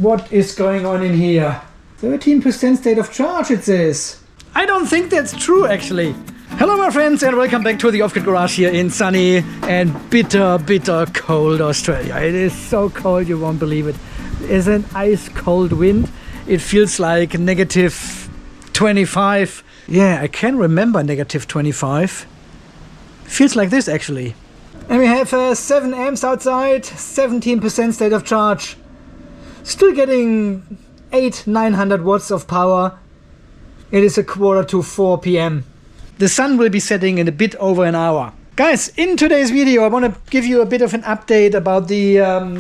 What is going on in here? 13% state of charge, it says. I don't think that's true, actually. Hello, my friends, and welcome back to the Off-Grid Garage here in sunny and bitter cold Australia. It is so cold, you won't believe it. There's an ice-cold wind. It feels like negative 25. Yeah, I can remember negative 25. Feels like this, actually. And we have 7 amps outside, 17% state of charge. Still getting 800-900 watts of power. It is 3:45 p.m. The sun will be setting in a bit over an hour. Guys, in today's video I want to give you a bit of an update about the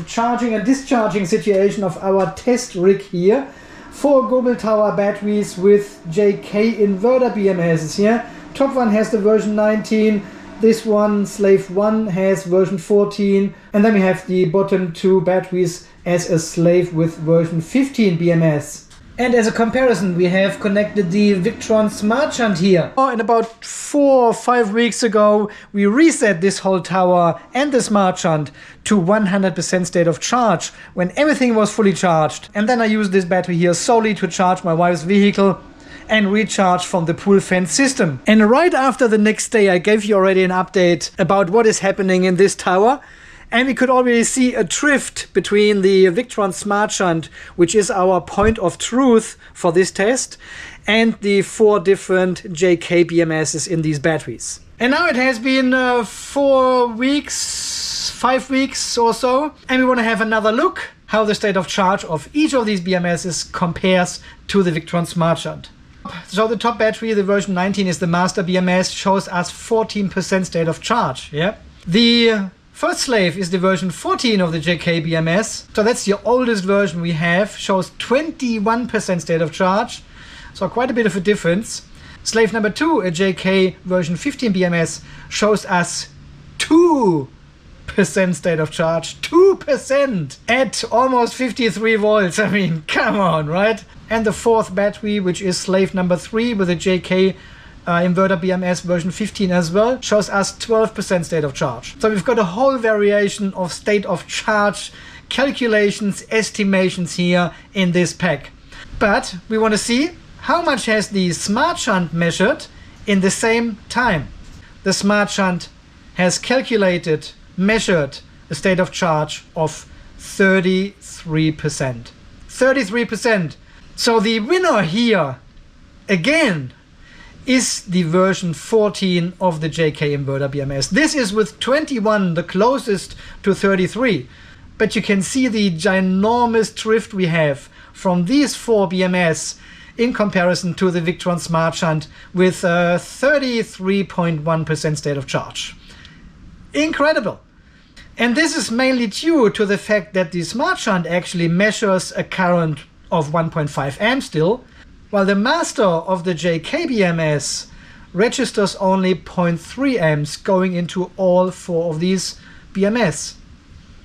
charging and discharging situation of our test rig here. 4 Gobel Tower batteries with JK-Inverter BMS here. Top one has the version 19. This one, Slave 1, has version 14. And then we have the bottom 2 batteries as a slave with version 15 BMS. And as a comparison, we have connected the Victron Smart Shunt here. And about 4 or 5 weeks ago, we reset this whole tower and the Smart Shunt to 100% state of charge when everything was fully charged. And then I used this battery here solely to charge my wife's vehicle and recharge from the pool fence system. And right after the next day, I gave you already an update about what is happening in this tower. And we could already see a drift between the Victron Smart Shunt, which is our point of truth for this test, and the 4 different JK-BMSs in these batteries. And now it has been 4 weeks, 5 weeks or so, and we want to have another look how the state of charge of each of these BMSs compares to the Victron Smart Shunt. So the top battery, the version 19, is the master BMS, shows us 14% state of charge. Yeah. The first slave is the version 14 of the JK-BMS. So that's the oldest version we have, shows 21% state of charge. So quite a bit of a difference. Slave number 2, a JK version 15 BMS, shows us 2% state of charge. 2% at almost 53 volts. I mean, come on, right? And the 4th battery, which is slave number 3 with a JK-Inverter BMS version 15 as well, shows us 12% state of charge. So we've got a whole variation of state of charge calculations, estimations here in this pack. But we want to see how much has the Smart Shunt measured in the same time. The Smart Shunt has calculated, measured a state of charge of 33%. 33%. So the winner here, again, is the version 14 of the JK-Inverter BMS. This is with 21, the closest to 33. But you can see the ginormous drift we have from these 4 BMS in comparison to the Victron Smart Shunt with 33.1% state of charge. Incredible! And this is mainly due to the fact that the Smart Shunt actually measures a current of 1.5 amps still, while the master of the JK-BMS registers only 0.3 amps going into all 4 of these BMS.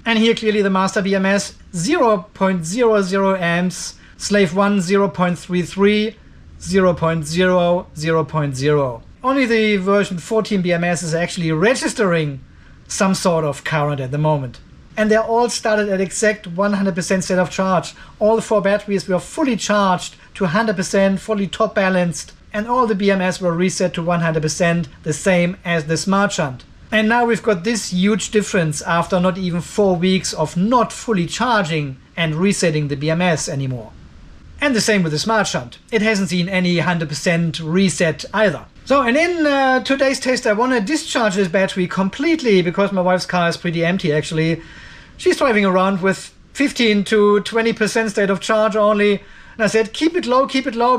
And here clearly the master BMS 0.00 amps, slave 1 0.33, 0.0, 0.0. Only the version 14 BMS is actually registering some sort of current at the moment. And they're all started at exact 100% state of charge. All 4 batteries were fully charged to 100%, fully top balanced, and all the BMS were reset to 100%, the same as the Smart Shunt. And now we've got this huge difference after not even 4 weeks of not fully charging and resetting the BMS anymore. And the same with the Smart Shunt. It hasn't seen any 100% reset either. So, and in today's test I want to discharge this battery completely because my wife's car is pretty empty actually. She's driving around with 15 to 20% state of charge only. And I said, keep it low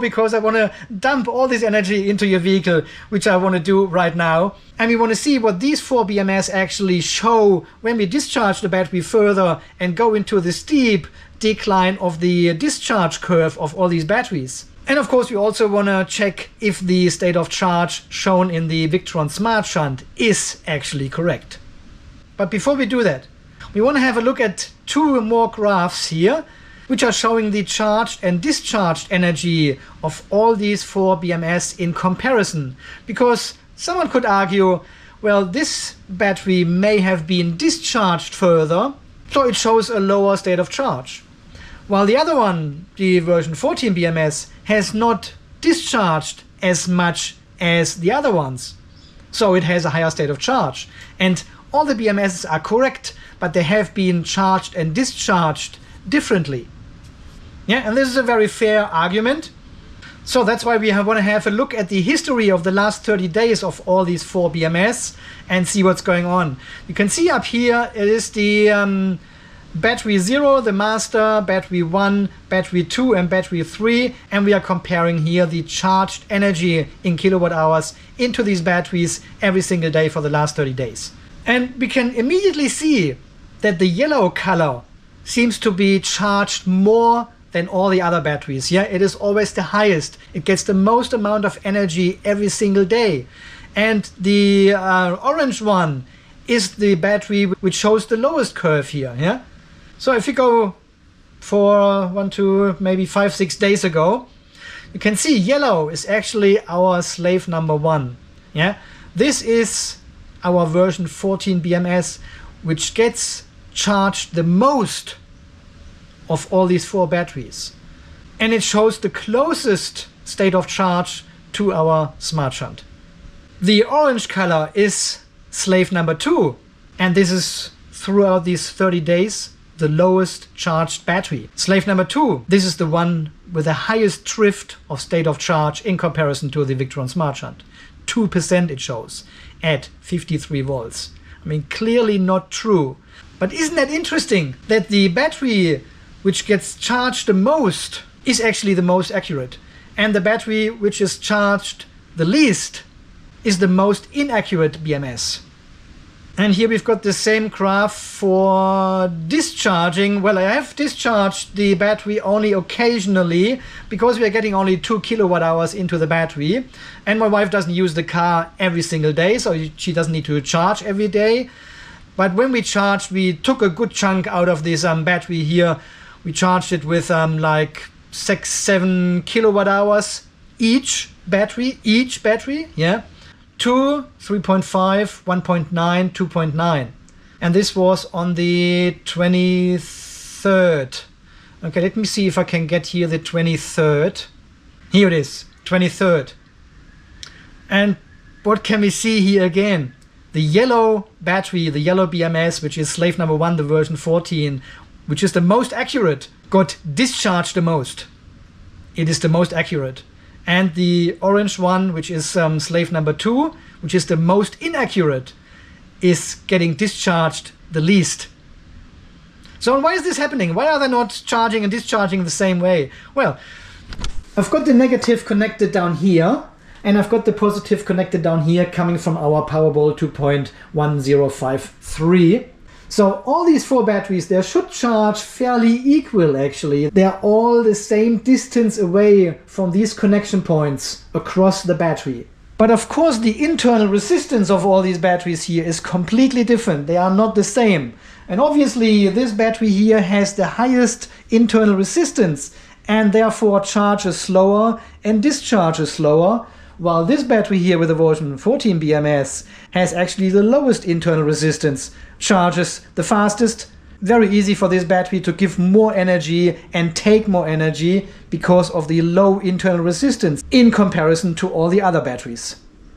because I want to dump all this energy into your vehicle, which I want to do right now. And we want to see what these 4 BMS actually show when we discharge the battery further and go into the steep decline of the discharge curve of all these batteries. And of course we also want to check if the state of charge shown in the Victron Smart Shunt is actually correct. But before we do that, we want to have a look at 2 more graphs here, which are showing the charged and discharged energy of all these 4 BMS in comparison. Because someone could argue, well, this battery may have been discharged further, so it shows a lower state of charge. while the other one, the version 14 BMS, has not discharged as much as the other ones. So it has a higher state of charge. And all the BMSs are correct, but they have been charged and discharged differently. Yeah, and this is a very fair argument. So that's why we want to have a look at the history of the last 30 days of all these 4 BMS and see what's going on. You can see up here, it is the battery 0, the master, battery 1, battery 2 and battery 3, and we are comparing here the charged energy in kilowatt hours into these batteries every single day for the last 30 days. And we can immediately see that the yellow color seems to be charged more than all the other batteries. Yeah, it is always the highest. It gets the most amount of energy every single day. And the orange one is the battery which shows the lowest curve here. Yeah. So if you go for 1, 2, maybe 5, 6 days ago, you can see yellow is actually our slave number 1. Yeah. This is our version 14 BMS, which gets charged the most of all these 4 batteries. And it shows the closest state of charge to our Smart Shunt. The orange color is slave number 2, and this is throughout these 30 days the lowest charged battery. Slave number 2, this is the one with the highest drift of state of charge in comparison to the Victron Smart Shunt. 2% it shows at 53 volts. I mean, clearly not true. But isn't that interesting that the battery which gets charged the most is actually the most accurate, and the battery which is charged the least is the most inaccurate BMS. And here we've got the same graph for discharging. Well, I have discharged the battery only occasionally because we are getting only 2 kilowatt hours into the battery, and my wife doesn't use the car every single day, so she doesn't need to charge every day. But when we charged, we took a good chunk out of this battery here. We charged it with like 6, 7 kilowatt hours each battery, yeah. 2, 3.5, 1.9, 2.9. And this was on the 23rd. Okay, let me see if I can get here the 23rd. Here it is, 23rd. And what can we see here again? The yellow battery, the yellow BMS, which is slave number 1, the version 14, which is the most accurate, got discharged the most. It is the most accurate. And the orange one, which is slave number 2, which is the most inaccurate, is getting discharged the least. So why is this happening? Why are they not charging and discharging the same way? Well, I've got the negative connected down here, and I've got the positive connected down here coming from our Powerball 2.1053. So all these 4 batteries, they should charge fairly equal actually. They're all the same distance away from these connection points across the battery. But of course the internal resistance of all these batteries here is completely different. They are not the same. And obviously this battery here has the highest internal resistance and therefore charges slower and discharges slower, while this battery here with the version 14 BMS has actually the lowest internal resistance, charges the fastest. Very easy for this battery to give more energy and take more energy because of the low internal resistance in comparison to all the other batteries.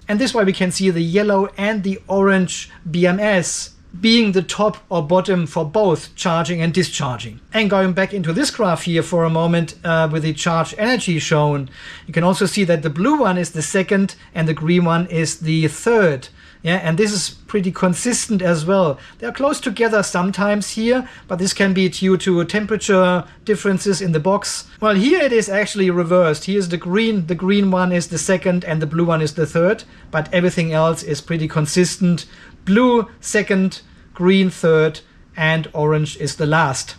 And this is why we can see the yellow and the orange BMS being the top or bottom for both charging and discharging. And going back into this graph here for a moment with the charge energy shown, you can also see that the blue one is the second and the green one is the third. Yeah, and this is pretty consistent as well. They are close together sometimes here, but this can be due to temperature differences in the box. Well, here it is actually reversed. Here's the green one is the second and the blue one is the third, but everything else is pretty consistent. Blue second, green third, and orange is the last.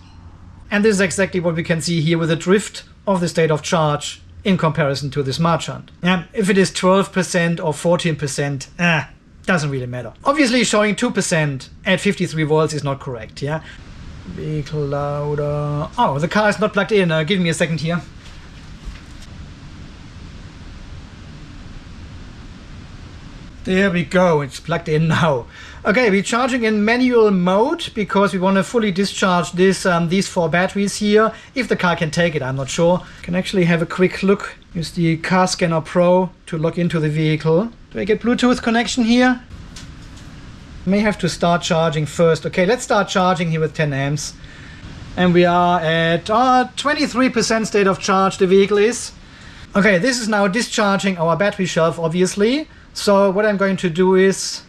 And this is exactly what we can see here with the drift of the state of charge in comparison to the Smart Shunt. Yeah, if it is 12% or 14%, doesn't really matter. Obviously showing 2% at 53 volts is not correct, yeah? Be louder. Oh, the car is not plugged in. Give me a second here. There we go, it's plugged in now. Okay, we're charging in manual mode because we want to fully discharge this, these 4 batteries here. If the car can take it, I'm not sure. Can actually have a quick look. Use the Car Scanner Pro to log into the vehicle. Do I get Bluetooth connection here? May have to start charging first. Okay, let's start charging here with 10 amps. And we are at 23% state of charge the vehicle is. Okay, this is now discharging our battery shelf, obviously. So what I'm going to do is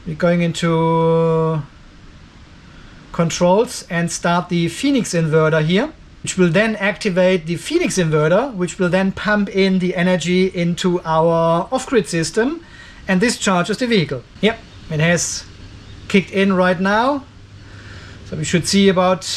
we're going into controls and start the Phoenix inverter here, which will then activate the Phoenix inverter, which will then pump in the energy into our off-grid system and discharges the vehicle. Yep, it has kicked in right now. So we should see about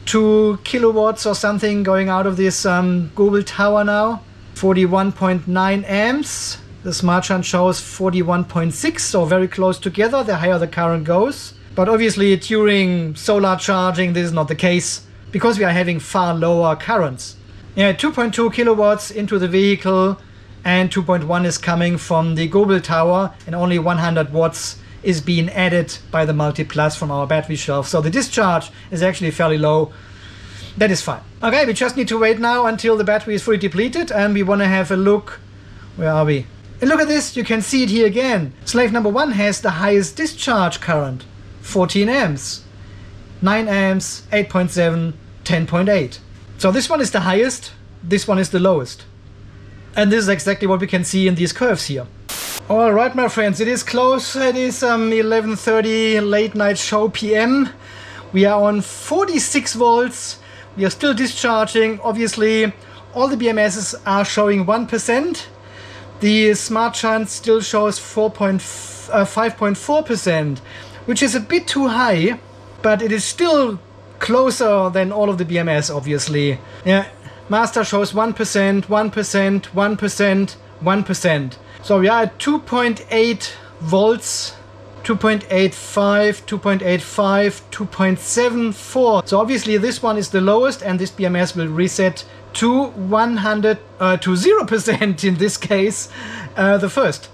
2 kilowatts or something going out of this Google tower now. 41.9 amps. The Smart Shunt shows 41.6, so very close together, the higher the current goes. But obviously during solar charging this is not the case, because we are having far lower currents. Yeah, 2.2 kilowatts into the vehicle, and 2.1 is coming from the Google tower, and only 100 watts is being added by the Multi-Plus from our battery shelf. So the discharge is actually fairly low. That is fine. Okay, we just need to wait now until the battery is fully depleted, and we want to have a look. Where are we? And look at this, you can see it here again. Slave number 1 has the highest discharge current, 14 amps, 9 amps, 8.7, 10.8. So this one is the highest, this one is the lowest. And this is exactly what we can see in these curves here. Alright my friends, it is close, it is 11:30 late night show PM. We are on 46 volts, we are still discharging. Obviously all the BMSs are showing 1%. The Smart Shunt still shows 5.4%, which is a bit too high, but it is still closer than all of the BMS, obviously. Yeah, Master shows 1%, 1%, 1%, 1%. So we are at 2.8 volts, 2.85, 2.85, 2.74. So obviously this one is the lowest, and this BMS will reset to 0% in this case, the first.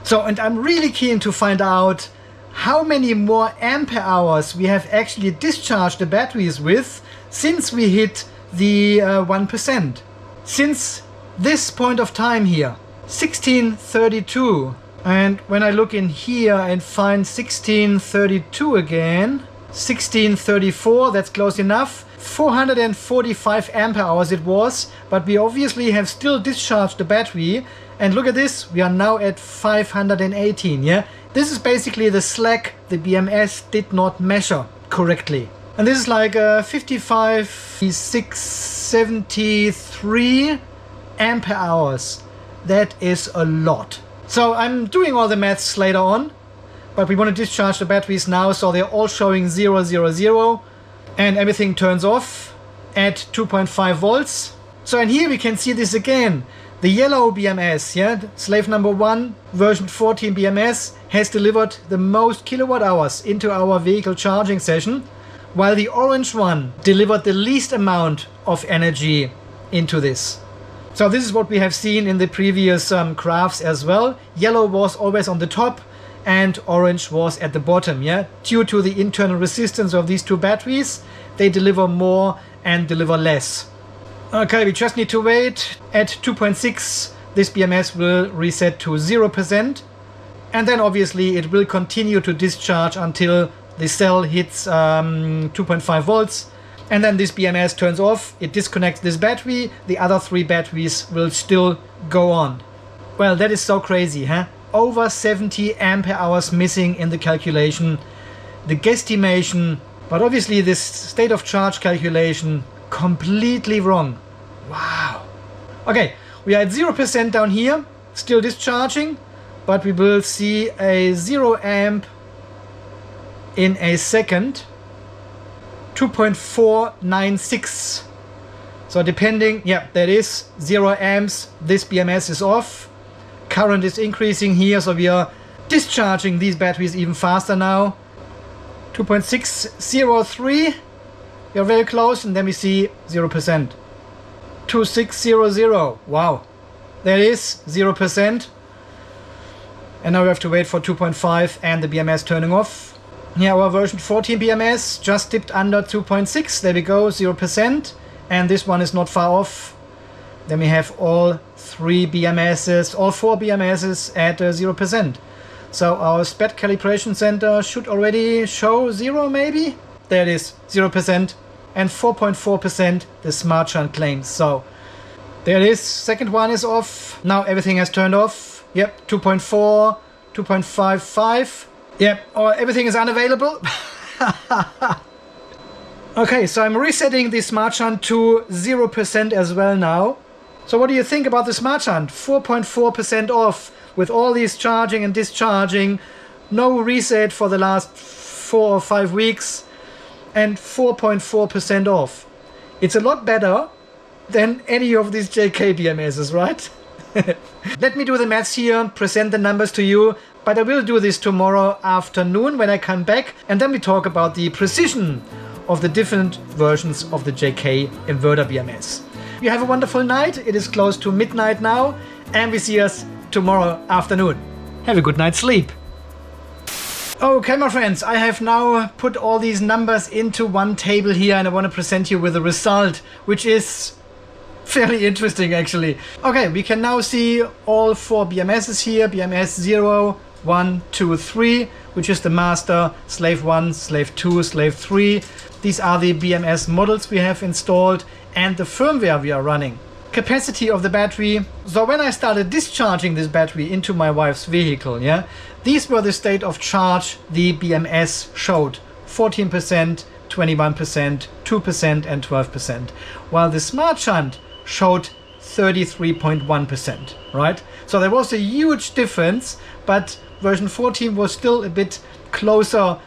So, and I'm really keen to find out how many more ampere hours we have actually discharged the batteries with since we hit the 1%. Since this point of time here, 1632. And when I look in here and find 1632 again, 1634, that's close enough. 445 ampere hours it was, but we obviously have still discharged the battery. And look at this, we are now at 518, yeah? This is basically the slack the BMS did not measure correctly. And this is like 55, 673 ampere hours. That is a lot. So I'm doing all the maths later on, but we want to discharge the batteries now, so they're all showing 0, 0, 0. And everything turns off at 2.5 volts. So and here we can see this again. The yellow BMS, yeah, slave number 1, version 14 BMS, has delivered the most kilowatt hours into our vehicle charging session, while the orange one delivered the least amount of energy into this. So this is what we have seen in the previous graphs as well. Yellow was always on the top, and orange was at the bottom, yeah? Due to the internal resistance of these two batteries, they deliver more and deliver less. Okay, we just need to wait. At 2.6, this BMS will reset to 0%. And then obviously it will continue to discharge until the cell hits 2.5 volts. And then this BMS turns off, it disconnects this battery, the other 3 batteries will still go on. Well, that is so crazy, huh? Over 70 ampere hours missing in the calculation, the guesstimation, but obviously this state of charge calculation completely wrong. Wow. Okay, we are at 0% down here, still discharging, but we will see a 0 amp in a second, 2.496. So depending, yeah, that is 0 amps, this BMS is off. Current is increasing here, so we are discharging these batteries even faster now. 2.603, we are very close, and then we see 0%. 2.600, wow, that is 0%. And now we have to wait for 2.5 and the BMS turning off. Here our version 14 BMS just dipped under 2.6. There we go, 0%. And this one is not far off. Then we have all 3 BMSs, all 4 BMSs at 0%. So our SPED calibration center should already show 0 maybe? There it is, 0%. And 4.4% the Smart Shunt claims. So there it is, second one is off. Now everything has turned off. Yep, 2.4, 2.55. Yep, or everything is unavailable. Okay, so I'm resetting the Smart Shunt to 0% as well now. So what do you think about the Smart Shunt? 4.4% off with all these charging and discharging. No reset for the last 4 or 5 weeks. And 4.4% off. It's a lot better than any of these JK-BMSs, right? Let me do the maths here, present the numbers to you, but I will do this tomorrow afternoon when I come back, and then we talk about the precision of the different versions of the JK-Inverter BMS. You have a wonderful night. It is close to midnight now, and we see us tomorrow afternoon. Have a good night's sleep. Okay, my friends, I have now put all these numbers into one table here, and I want to present you with the result, which is fairly interesting actually. Okay, we can now see all 4 BMSs here, BMS 0, 1, 2, 3, which is the master, slave 1, slave 2, slave 3. These are the BMS models we have installed and the firmware we are running. Capacity of the battery. So when I started discharging this battery into my wife's vehicle, yeah, these were the state of charge the BMS showed. 14%, 21%, 2% and 12%. While the Smart Shunt showed 33.1%, right? So there was a huge difference, but version 14 was still a bit closer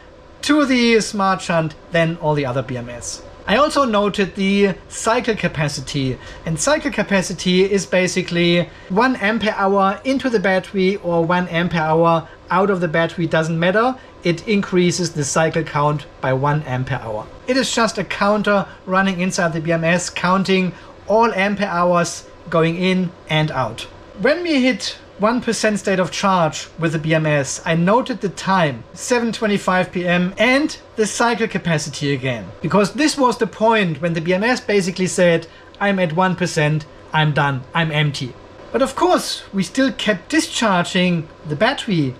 to the Smart Shunt than all the other BMS. I also noted the cycle capacity, and cycle capacity is basically 1 ampere hour into the battery or 1 ampere hour out of the battery, doesn't matter. It increases the cycle count by 1 ampere hour. It is just a counter running inside the BMS, counting all ampere hours going in and out. When we hit 1% state of charge with the BMS, I noted the time, 7:25 p.m. and the cycle capacity again. Because this was the point when the BMS basically said, I'm at 1%, I'm done, I'm empty. But of course, we still kept discharging the battery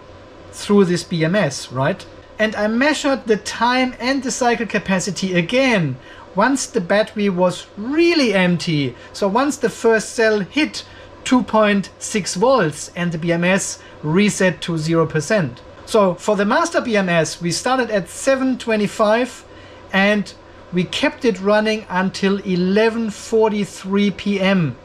through this BMS, right? And I measured the time and the cycle capacity again once the battery was really empty. So once the first cell hit 2.6 volts and the BMS reset to 0%. So for the master BMS, we started at 7:25 and we kept it running until 11:43 p.m.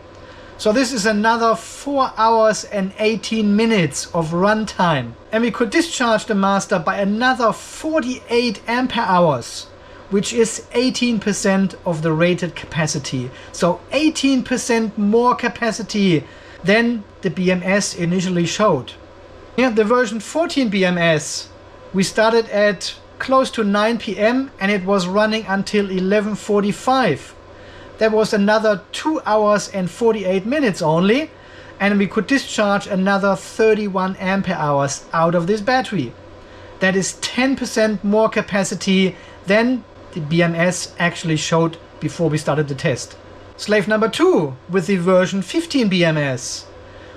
So this is another 4 hours and 18 minutes of runtime. And we could discharge the master by another 48 ampere hours, which is 18% of the rated capacity. So 18% more capacity than the BMS initially showed. Yeah, the version 14 BMS, we started at close to 9 p.m. and it was running until 11:45. There was another 2 hours and 48 minutes only, and we could discharge another 31 ampere hours out of this battery. That is 10% more capacity than the BMS actually showed before we started the test. Slave number 2 with the version 15 BMS.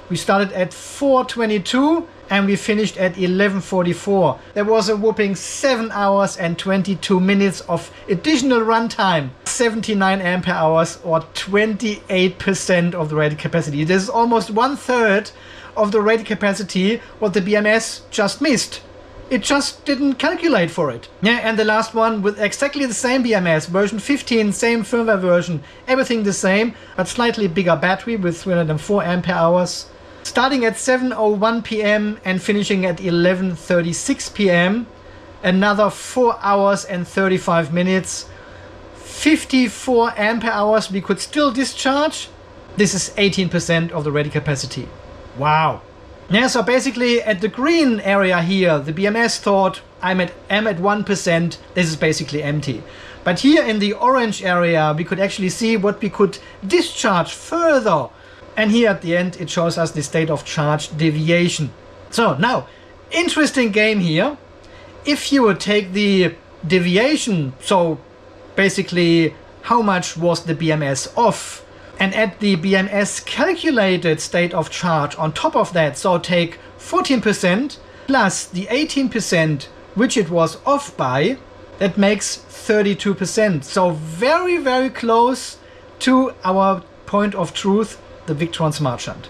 We started at 4:22 and we finished at 11:44. There was a whopping 7 hours and 22 minutes of additional runtime. 79 ampere hours or 28% of the rated capacity. This is almost 1/3 of the rated capacity what the BMS just missed. It just didn't calculate for it. Yeah, and the last one with exactly the same BMS, version 15, same firmware version, everything the same, but slightly bigger battery with 304 ampere hours. Starting at 7:01 p.m. and finishing at 11:36 p.m. Another 4 hours and 35 minutes. 54 ampere hours we could still discharge. This is 18% of the rated capacity. Wow. Yeah, so basically at the green area here, the BMS thought I'm at 1%, this is basically empty. But here in the orange area, we could actually see what we could discharge further. And here at the end, it shows us the state of charge deviation. So now, interesting game here. If you would take the deviation, so basically how much was the BMS off, and add the BMS calculated state of charge on top of that, so take 14% plus the 18% which it was off by, that makes 32%. So very, very close to our point of truth, the Victron Smart Shunt.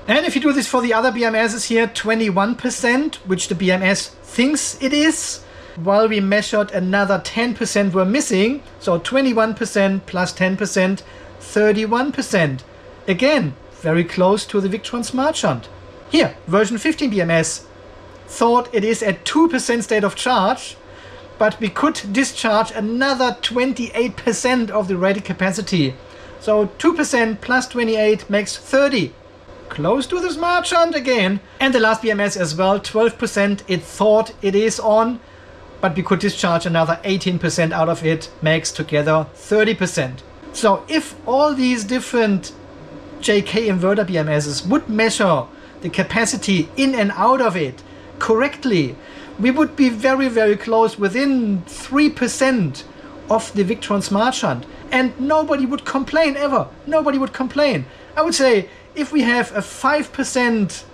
And if you do this for the other BMSs here, 21%, which the BMS thinks it is, while we measured another 10% were missing, so 21% plus 10%, 31%. Again, very close to the Victron Smart Shunt. Here, version 15 BMS thought it is at 2% state of charge, but we could discharge another 28% of the rated capacity. So 2% plus 28 makes 30. Close to the Smart Shunt again. And the last BMS as well, 12% it thought it is on, but we could discharge another 18% out of it, makes together 30%. So if all these different JK-Inverter BMSs would measure the capacity in and out of it correctly, we would be very, very close, within 3% of the Victron Smart Shunt. And nobody would complain ever. Nobody would complain. I would say if we have a 5%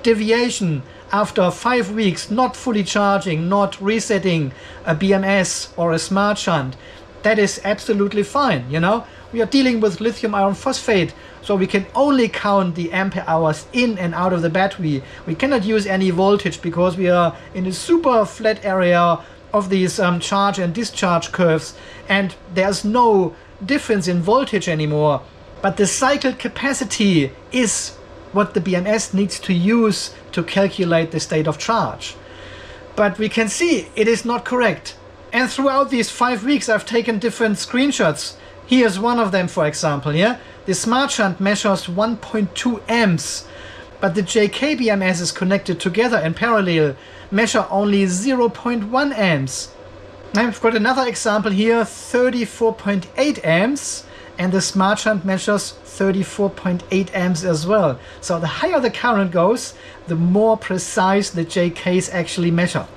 deviation after 5 weeks, not fully charging, not resetting a BMS or a Smart Shunt, that is absolutely fine, you know. We are dealing with lithium iron phosphate, so we can only count the ampere hours in and out of the battery. We cannot use any voltage because we are in a super flat area of these charge and discharge curves, and there's no difference in voltage anymore. But the cycled capacity is what the BMS needs to use to calculate the state of charge. But we can see it is not correct. And throughout these 5 weeks I've taken different screenshots. Here's one of them, for example. Here, the Smart Shunt measures 1.2 amps, but the JK-BMS is connected together in parallel, measure only 0.1 amps. I've got another example here, 34.8 amps, and the Smart Shunt measures 34.8 amps as well. So the higher the current goes, the more precise the JKs actually measure.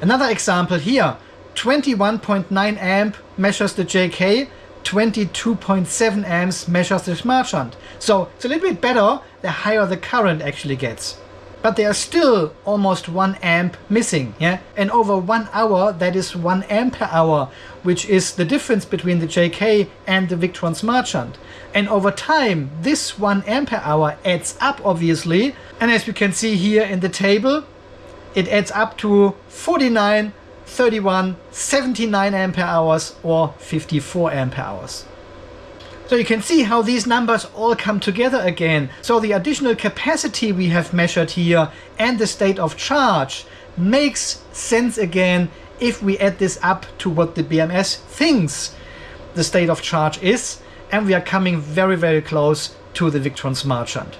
Another example here, 21.9 amp measures the JK, 22.7 amps measures the Smart Shunt. So it's a little bit better the higher the current actually gets. But there are still almost 1 amp missing, yeah? And over 1 hour, that is 1 ampere hour, which is the difference between the JK and the Victron Smart Shunt. And over time, this 1 ampere hour adds up, obviously. And as you can see here in the table, it adds up to 49, 31, 79 ampere hours or 54 ampere hours. So you can see how these numbers all come together again. So the additional capacity we have measured here and the state of charge makes sense again if we add this up to what the BMS thinks the state of charge is, and we are coming very, very close to the Victron Smart Shunt.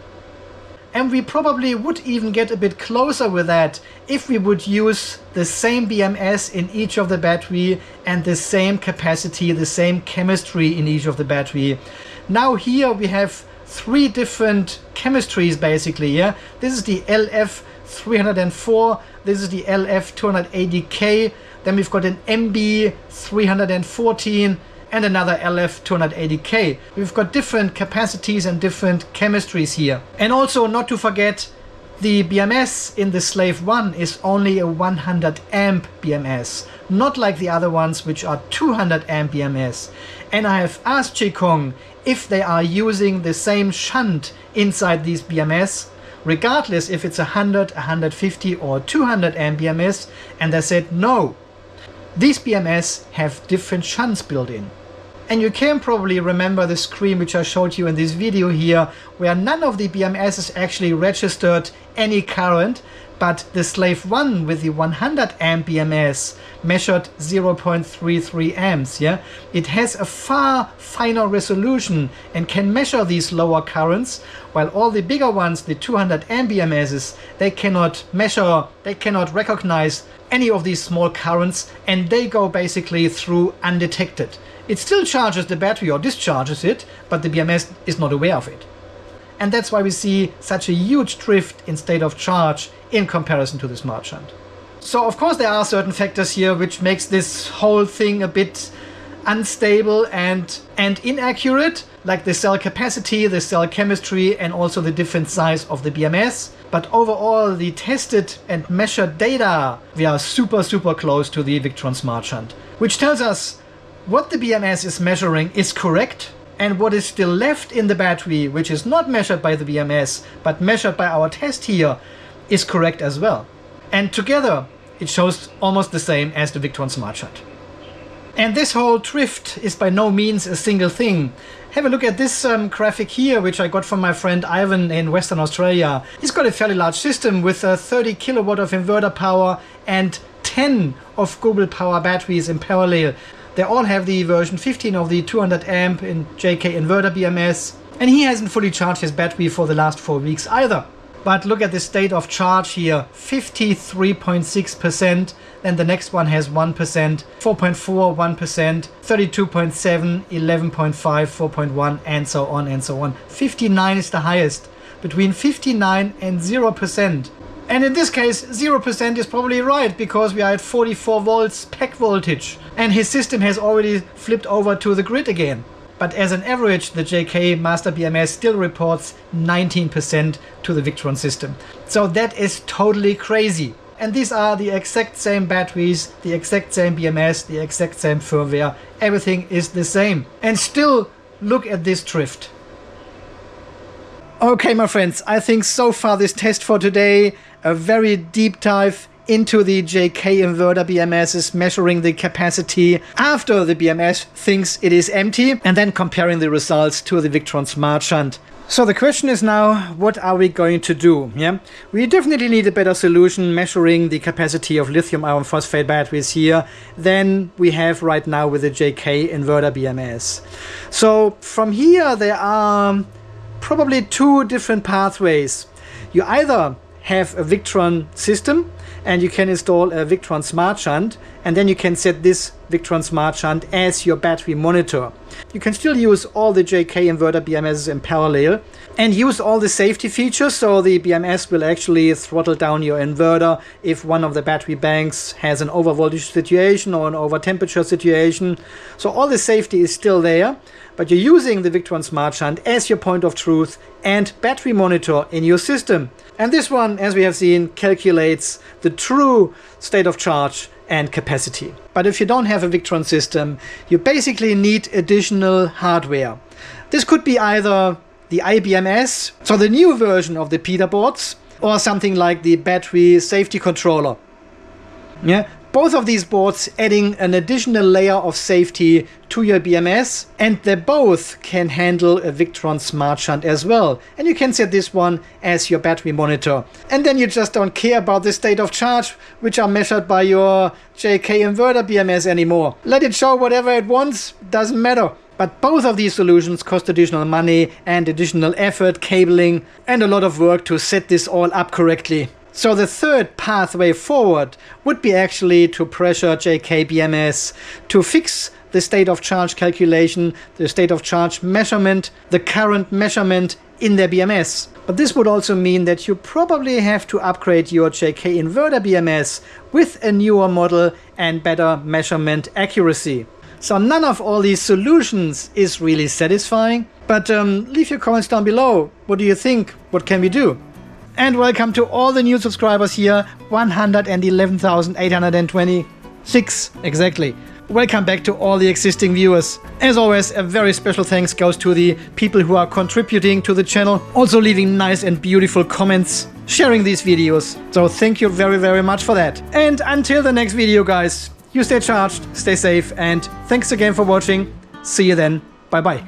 And we probably would even get a bit closer with that if we would use the same BMS in each of the battery and the same capacity, the same chemistry in each of the battery. Now here we have 3 different chemistries basically. Yeah, this is the LF304, this is the LF280K, then we've got an MB314 and another LF280K. We've got different capacities and different chemistries here. And also not to forget, the BMS in the Slave 1 is only a 100 amp BMS, not like the other ones which are 200 amp BMS. And I have asked Qigong if they are using the same shunt inside these BMS, regardless if it's 100, 150 or 200 amp BMS, and they said no. These BMS have different shunts built in. And you can probably remember the screen which I showed you in this video here, where none of the BMSs actually registered any current, but the Slave 1 with the 100 amp BMS measured 0.33 amps. Yeah, it has a far finer resolution and can measure these lower currents, while all the bigger ones, the 200 amp BMSs, they cannot measure, they cannot recognize any of these small currents, and they go basically through undetected. It still charges the battery or discharges it, but the BMS is not aware of it. And that's why we see such a huge drift in state of charge in comparison to the Smart Shunt. So of course there are certain factors here which makes this whole thing a bit unstable and inaccurate, like the cell capacity, the cell chemistry, and also the different size of the BMS. But overall, the tested and measured data, we are super close to the Victron Smart Shunt, which tells us what the BMS is measuring is correct, and what is still left in the battery, which is not measured by the BMS, but measured by our test here, is correct as well. And together, it shows almost the same as the Victron Smart Shunt. And this whole drift is by no means a single thing. Have a look at this graphic here, which I got from my friend Ivan in Western Australia. He's got a fairly large system with 30 kilowatt of inverter power and 10 of global power batteries in parallel. They all have the version 15 of the 200 amp in JK-Inverter BMS. And he hasn't fully charged his battery for the last 4 weeks either. But look at the state of charge here, 53.6%, then the next one has 1%, 4.4, 1%, 32.7, 11.5, 4.1, and so on and so on. 59 is the highest, between 59 and 0%. And in this case, 0% is probably right, because we are at 44 volts peak voltage, and his system has already flipped over to the grid again. But as an average, the JK Master BMS still reports 19% to the Victron system. So that is totally crazy. And these are the exact same batteries, the exact same BMS, the exact same firmware. Everything is the same. And still, look at this drift. Okay, my friends, I think so far this test for today, a very deep dive into the JK-Inverter BMS is measuring the capacity after the BMS thinks it is empty, and then comparing the results to the Victron Smart Shunt. So the question is now, what are we going to do? Yeah, we definitely need a better solution measuring the capacity of lithium iron phosphate batteries here than we have right now with the JK-Inverter BMS. So from here there are probably two different pathways. You either have a Victron system and you can install a Victron Smart Shunt, and then you can set this Victron Smart Shunt as your battery monitor. You can still use all the JK-Inverter BMSs in parallel and use all the safety features, so the BMS will actually throttle down your inverter if one of the battery banks has an overvoltage situation or an over temperature situation. So all the safety is still there, but you're using the Victron Smart Shunt as your point of truth and battery monitor in your system. And this one, as we have seen, calculates the true state of charge and capacity. But if you don't have a Victron system, you basically need additional hardware. This could be either the iBMS, so the new version of the PIDA boards, or something like the battery safety controller. Yeah, both of these boards adding an additional layer of safety to your BMS, and they both can handle a Victron Smart Shunt as well. And you can set this one as your battery monitor. And then you just don't care about the state of charge, which are measured by your JK-Inverter BMS anymore. Let it show whatever it wants, doesn't matter. But both of these solutions cost additional money and additional effort, cabling, and a lot of work to set this all up correctly. So the third pathway forward would be actually to pressure JK-BMS to fix the state of charge calculation, the state of charge measurement, the current measurement in their BMS. But this would also mean that you probably have to upgrade your JK-Inverter BMS with a newer model and better measurement accuracy. So none of all these solutions is really satisfying, but leave your comments down below. What do you think? What can we do? And welcome to all the new subscribers here, 111,826 exactly. Welcome back to all the existing viewers. As always, a very special thanks goes to the people who are contributing to the channel, also leaving nice and beautiful comments, sharing these videos. So thank you very much for that. And until the next video, guys, you stay charged, stay safe, and thanks again for watching. See you then. Bye bye.